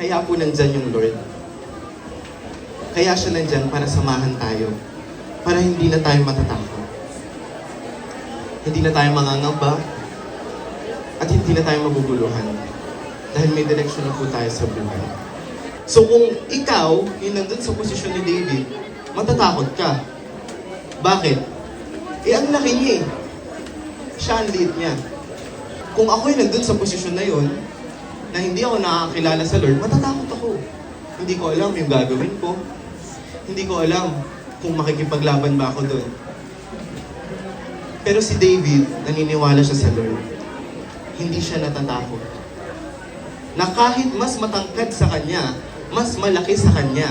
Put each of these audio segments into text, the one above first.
Kaya po nandyan yung Lord. Kaya siya nandyan para samahan tayo. Para hindi na tayo matatakot. Hindi na tayo mangangamba. At hindi na tayo maguguluhan. Dahil may direksyon na po tayo sa buhay. So kung ikaw, yung nandun sa posisyon ni David, matatakot ka. Bakit? Ang laki niya eh. Siya ang lead niya. Kung ako'y nandun sa posisyon na yun, na hindi ako nakakilala sa Lord, matatakot ako. Hindi ko alam yung gagawin ko. Hindi ko alam kung makikipaglaban ba ako doon. Pero si David, naniniwala siya sa Lord. Hindi siya natatakot. Na kahit mas matangkad sa kanya, mas malaki sa kanya,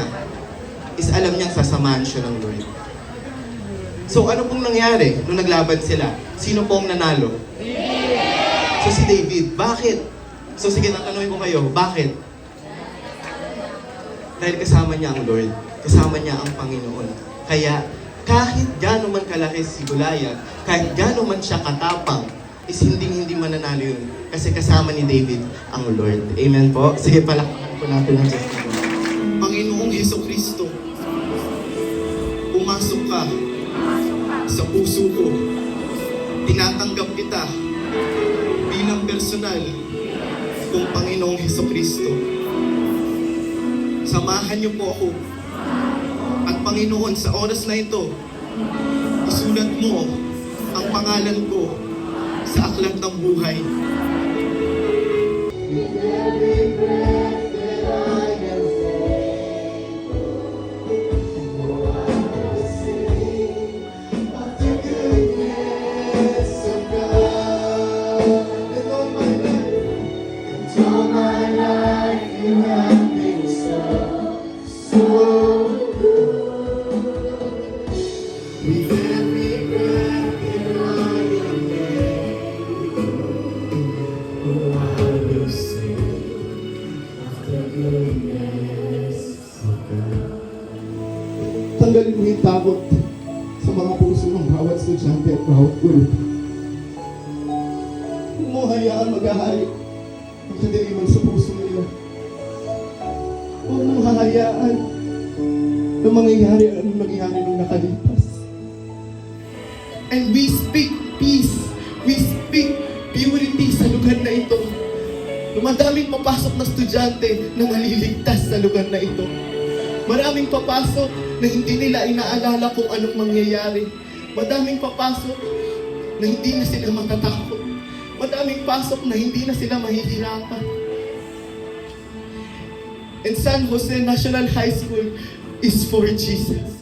is alam niyang sasamahan siya ng Lord. So ano pong nangyari nung naglaban sila? Sino pong nanalo? So si David. Bakit? So sige, tatanungin ko kayo, bakit? Dahil kasama niya ang Lord. Kasama niya ang Panginoon. Kaya kahit gaano man kalaki si Goliath, kahit gaano man siya katapang, is hindi mananalo yun. Kasi kasama ni David ang Lord. Amen po? Sige, palakpakan po natin ang Diyos. Panginoong Hesukristo, pumasok ka sa puso ko. Tinatanggap kita bilang personal kung Panginoong Hesukristo. Samahan niyo po ako. At Panginoon, sa oras na ito, isulat mo ang pangalan ko sa aklat ng buhay. With every breath that I am tanggalin mo yung takot sa mga puso ng bawat estudyante at bawat guro. Huwag mo hayaan maghahari ang kadiliman sa puso nila. Huwag mo hahayaan na mangyayari ang nangyayari nung nakalipas. And we speak peace. We speak purity sa lugar na ito. Madaming papasok na estudyante na maliligtas sa lugar na ito. Maraming papasok na hindi nila inaalala kung anong mangyayari. Madaming papasok na hindi na sila matatakot. Madaming pasok na hindi na sila mahihirapan. And San Jose National High School is for Jesus.